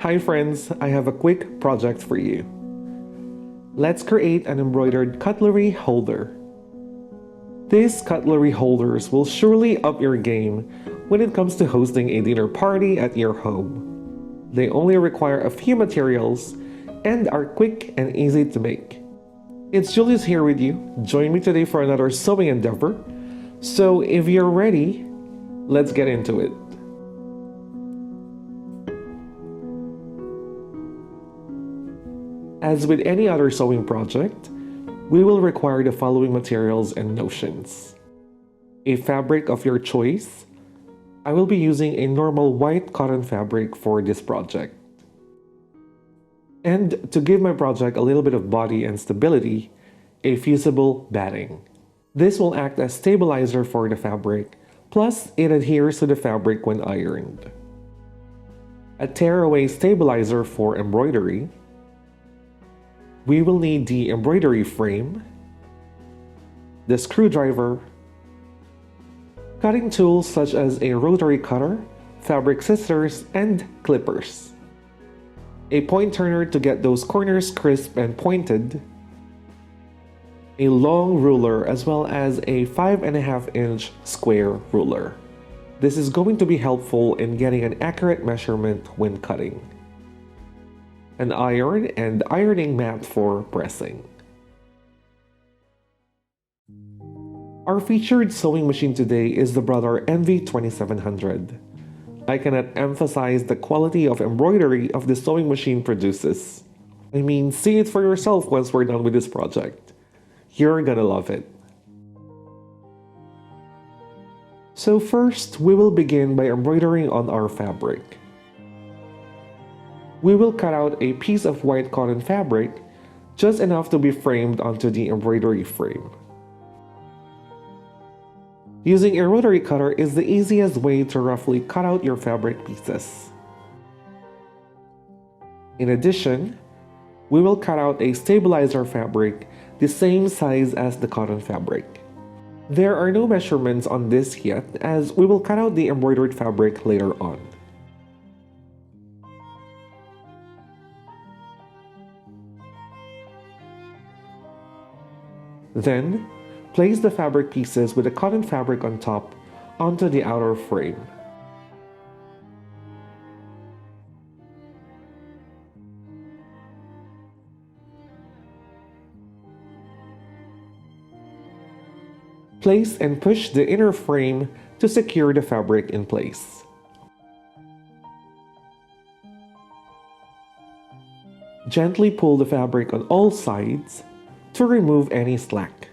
Hi friends, I have a quick project for you. Let's create an embroidered cutlery holder. These cutlery holders will surely up your game when it comes to hosting a dinner party at your home. They only require a few materials and are quick and easy to make. It's Julius here with you. Join me today for another sewing endeavor. So if you're ready, let's get into it. As with any other sewing project, we will require the following materials and notions. A fabric of your choice. I will be using a normal white cotton fabric for this project. And to give my project a little bit of body and stability, a fusible batting. This will act as stabilizer for the fabric, plus it adheres to the fabric when ironed. A tearaway stabilizer for embroidery. We will need the embroidery frame, the screwdriver, cutting tools such as a rotary cutter, fabric scissors, and clippers, a point turner to get those corners crisp and pointed, a long ruler as well as a 5.5-inch square ruler. This is going to be helpful in getting an accurate measurement when cutting. An iron and ironing mat for pressing. Our featured sewing machine today is the Brother NV2700. I cannot emphasize the quality of embroidery of the sewing machine produces. I mean, see it for yourself once we're done with this project. You're gonna love it. So first, we will begin by embroidering on our fabric. We will cut out a piece of white cotton fabric, just enough to be framed onto the embroidery frame. Using a rotary cutter is the easiest way to roughly cut out your fabric pieces. In addition, we will cut out a stabilizer fabric the same size as the cotton fabric. There are no measurements on this yet, as we will cut out the embroidered fabric later on. Then, place the fabric pieces with the cotton fabric on top onto the outer frame. Place and push the inner frame to secure the fabric in place. Gently pull the fabric on all sides to remove any slack.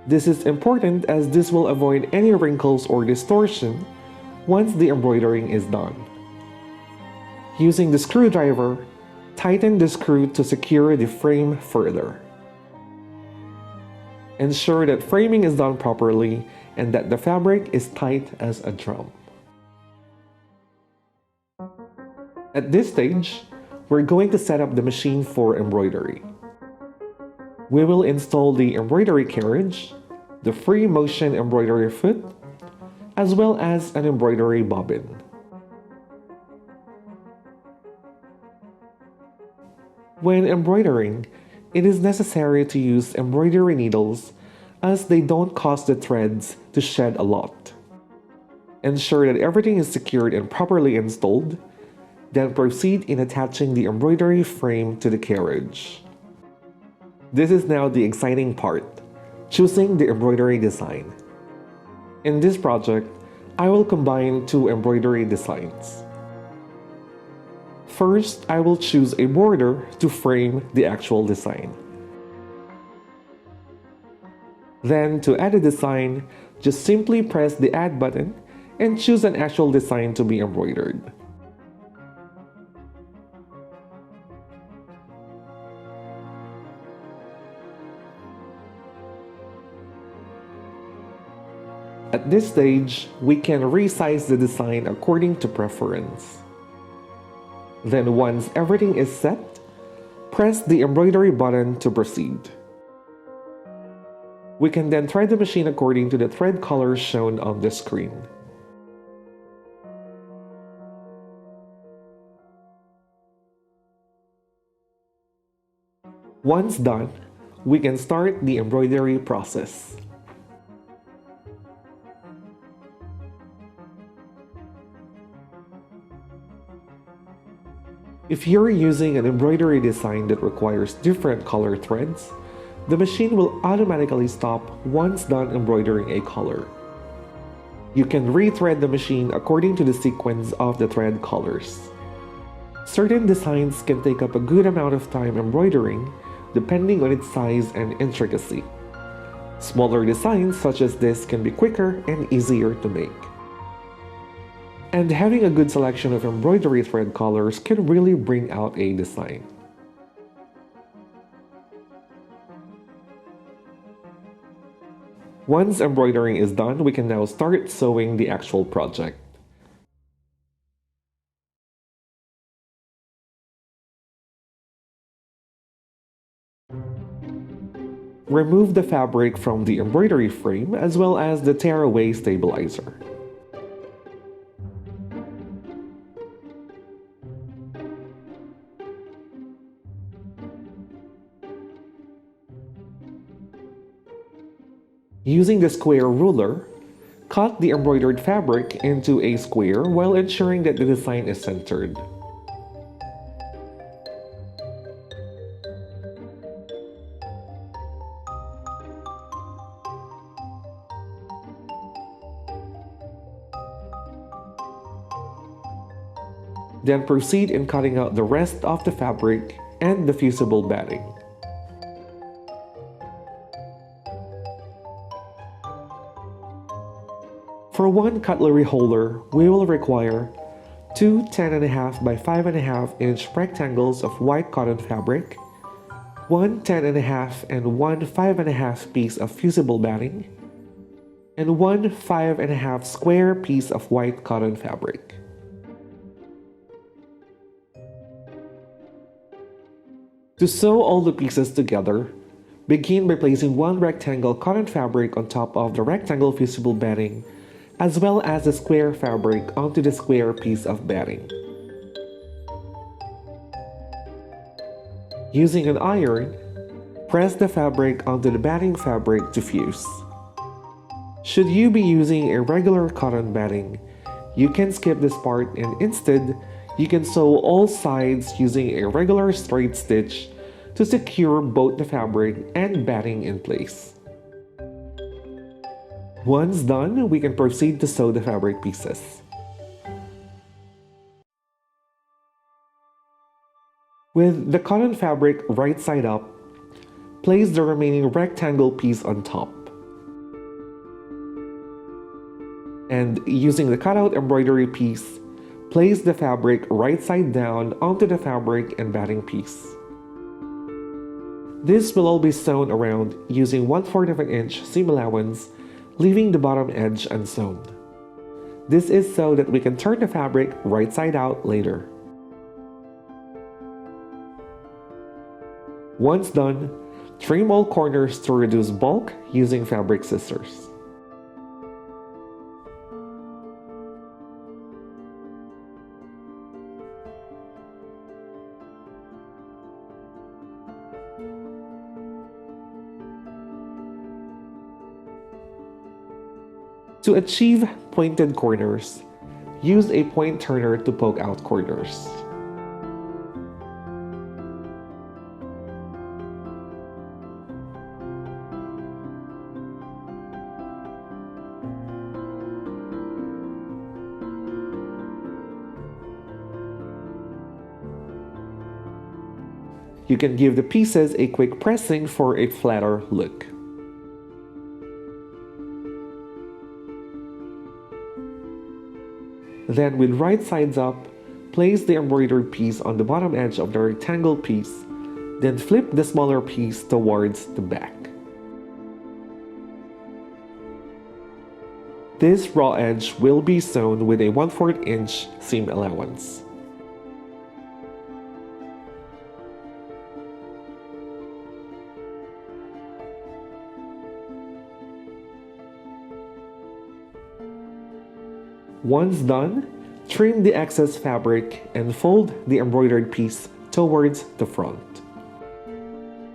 This is important as this will avoid any wrinkles or distortion once the embroidering is done. Using the screwdriver, tighten the screw to secure the frame further. Ensure that framing is done properly and that the fabric is tight as a drum. At this stage, we're going to set up the machine for embroidery. We will install the embroidery carriage, the free motion embroidery foot, as well as an embroidery bobbin. When embroidering, it is necessary to use embroidery needles as they don't cause the threads to shed a lot. Ensure that everything is secured and properly installed, then proceed in attaching the embroidery frame to the carriage. This is now the exciting part, choosing the embroidery design. In this project, I will combine two embroidery designs. First, I will choose a border to frame the actual design. Then, to add a design, just simply press the Add button and choose an actual design to be embroidered. At this stage, we can resize the design according to preference. Then once everything is set, press the embroidery button to proceed. We can then thread the machine according to the thread colors shown on the screen. Once done, we can start the embroidery process. If you're using an embroidery design that requires different color threads, the machine will automatically stop once done embroidering a color. You can rethread the machine according to the sequence of the thread colors. Certain designs can take up a good amount of time embroidering, depending on its size and intricacy. Smaller designs such as this can be quicker and easier to make. And having a good selection of embroidery thread colors can really bring out a design. Once embroidering is done, we can now start sewing the actual project. Remove the fabric from the embroidery frame as well as the tearaway stabilizer. Using the square ruler, cut the embroidered fabric into a square while ensuring that the design is centered. Then proceed in cutting out the rest of the fabric and the fusible batting. For one cutlery holder, we will require two 10.5 by 5.5 inch rectangles of white cotton fabric, one 10.5 and one 5.5 piece of fusible batting, and one 5.5 square piece of white cotton fabric. To sew all the pieces together, begin by placing one rectangle cotton fabric on top of the rectangle fusible batting, as well as the square fabric onto the square piece of batting. Using an iron, press the fabric onto the batting fabric to fuse. Should you be using a regular cotton batting, you can skip this part and instead, you can sew all sides using a regular straight stitch to secure both the fabric and batting in place. Once done, we can proceed to sew the fabric pieces. With the cotton fabric right side up, place the remaining rectangle piece on top. And using the cutout embroidery piece, place the fabric right side down onto the fabric and batting piece. This will all be sewn around using 1/4 of an inch seam allowance, leaving the bottom edge unsewn. This is so that we can turn the fabric right side out later. Once done, trim all corners to reduce bulk using fabric scissors. To achieve pointed corners, use a point turner to poke out corners. You can give the pieces a quick pressing for a flatter look. Then with right sides up, place the embroidered piece on the bottom edge of the rectangle piece, then flip the smaller piece towards the back. This raw edge will be sewn with a 1/4 inch seam allowance. Once done, trim the excess fabric and fold the embroidered piece towards the front.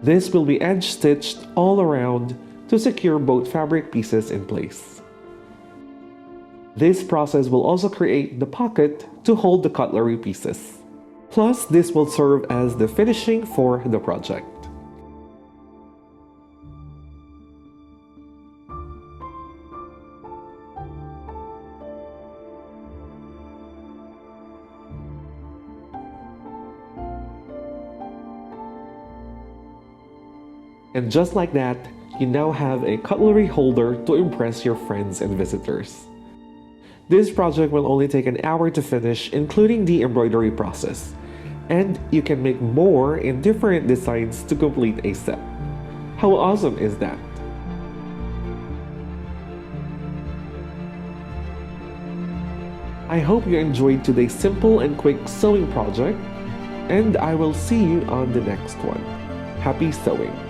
This will be edge stitched all around to secure both fabric pieces in place. This process will also create the pocket to hold the cutlery pieces. Plus, this will serve as the finishing for the project. And just like that, you now have a cutlery holder to impress your friends and visitors. This project will only take an hour to finish, including the embroidery process. And you can make more in different designs to complete a set. How awesome is that? I hope you enjoyed today's simple and quick sewing project, and I will see you on the next one. Happy sewing!